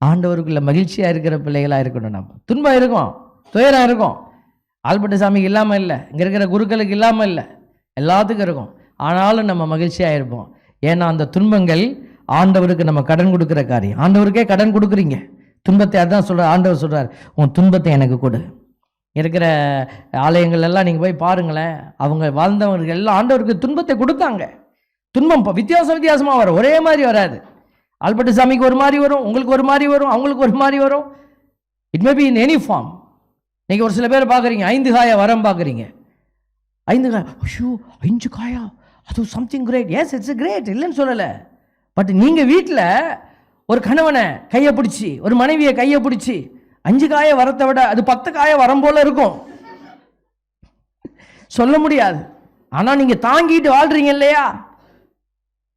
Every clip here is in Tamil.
ஆண்டவருக்குள்ள மகிழ்ச்சியாக இருக்கிற பிள்ளைகளாக இருக்கணும். நம்ம துன்பம் இருக்கும், துயரம் இருக்கும். ஆல்பர்ட் சாமிக்கு இல்லாமல் இல்லை, இங்கே இருக்கிற குருக்களுக்கு இல்லாமல் இல்லை, எல்லாத்துக்கும் இருக்கும். ஆனாலும் நம்ம மகிழ்ச்சியாக இருப்போம். ஏன்னா அந்த துன்பங்கள் ஆண்டவருக்கு நம்ம கடன் கொடுக்குற காரியம். ஆண்டவருக்கே கடன் கொடுக்குறீங்க துன்பத்தை. அதான் சொல்கிறார், ஆண்டவர் சொல்கிறார், உன் துன்பத்தை எனக்கு கொடு. இருக்கிற ஆலயங்கள் எல்லாம் நீங்கள் போய் பாருங்களேன், அவங்க வாழ்ந்தவர்கள் எல்லாம் ஆண்டவருக்கு துன்பத்தை கொடுத்தாங்க. துன்பம் வித்தியாசமாக வரும், ஒரே மாதிரி வராது. ஆல்பர்ட் சாமிக்கு ஒரு மாதிரி வரும், உங்களுக்கு ஒரு மாதிரி வரும், அவங்களுக்கு ஒரு மாதிரி வரும். It may be in any form. நீங்கள் ஒரு சில பேர் பார்க்குறீங்க, 5 காய வரம் பார்க்குறீங்க. 5 காயா, ஐயோ 5 காயா, அது something great. Yes, it's great, இல்லைன்னு சொல்லலை. பட் நீங்கள் வீட்டில் ஒரு கணவனை கையை பிடிச்சி, ஒரு மனைவியை கையை பிடிச்சி 5 காய வரத்தை விட அது 10 காய வரம் போல இருக்கும், சொல்ல முடியாது. ஆனால் நீங்கள் தாங்கிட்டு வாழ்றீங்க இல்லையா,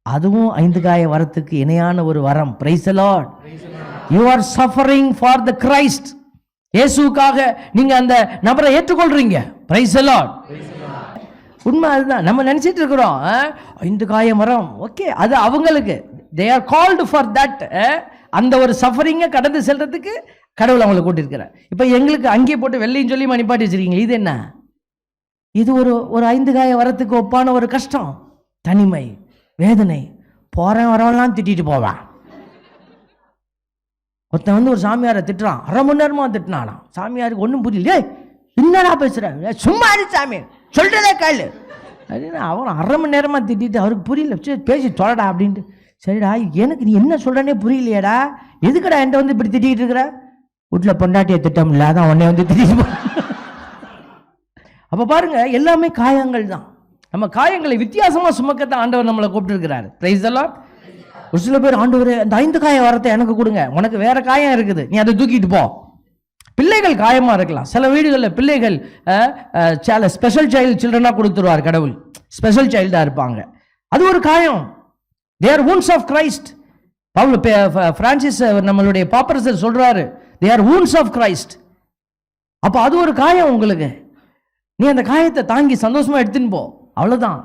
அதுவும் 5 காய வரத்துக்கு இணையான ஒரு வரம். Praise the Lord. You are suffering for the Christ. இயேசுவுக்காக நீங்க அந்த நபரை ஏற்றுக்கொள்றீங்க. Praise the Lord. உண்மை அதுதான். நம்ம நினைச்சிட்டு இருக்கிறோம் 5 காய மரம், ஓகே, அது அவங்களுக்கு, they are called for that. அந்த ஒரு சஃபரிங்கை கடந்து செல்றதுக்கு கடவுள் அவங்களை கூட்டியிருக்கிறார். இப்போ எங்களுக்கு அங்கேயே போட்டு வெள்ளையும் சொல்லி மணிப்பாட்டி வச்சிருக்கீங்க. இது என்ன? இது ஒரு 5 காய வரத்துக்கு ஒப்பான ஒரு கஷ்டம், தனிமை, வேதனை. போறேன் வரவெல்லாம் திட்டிட்டு போவான். ஒருத்தன் வந்து ஒரு சாமியாரை திட்டுறான், 1/2 மணி நேரமா திட்டினானா. சாமியாருக்கு ஒன்றும் புரியல. என்னடா பேசுறேன், சும்மா இரு சாமி, சொல்றதே கேளு அப்படின்னு அவன் 1/2 மணி நேரமா திட்டிட்டு அவருக்கு புரியல. சரி பேசி தொலைடா அப்படின்ட்டு. சரிடா, எனக்கு நீ என்ன சொல்றனே புரியலையேடா, எதுக்குடா என்கிட்ட வந்து இப்படி திட்டிகிட்டு இருக்கிற? வீட்டில் பொண்டாட்டியை திட்டம் இல்லை, அதான் உடனே வந்து திட்டிட்டு. அப்போ பாருங்க, எல்லாமே காயங்கள் தான். நம்ம காயங்களை வித்தியாசமா சுமக்கத்தான் ஆண்டவர் நம்மளை கூப்பிட்டுருக்கிறாரு. Praise the Lord. ஒரு சில பேர், ஆண்டவர் அந்த 5 காய வரத்தை எனக்கு கொடுங்க, உனக்கு வேற காயம் இருக்குது, நீ அதை தூக்கிட்டு போ. பிள்ளைகள் காயமா இருக்கலாம். சில வீடுகளில் பிள்ளைகள் ஸ்பெஷல் சைல்டு சில்ட்ரனா கொடுத்துருவார் கடவுள், ஸ்பெஷல் சைல்டா இருப்பாங்க. அது ஒரு காயம். they are wounds of Christ. Francis நம்மளுடைய பாப்பரசர் சொல்றாரு, they are wounds of Christ. அப்போ அது ஒரு காயம் உங்களுக்கு. நீ அந்த காயத்தை தாங்கி சந்தோஷமா எடுத்துன்னு போ, அவ்வளவுதான்.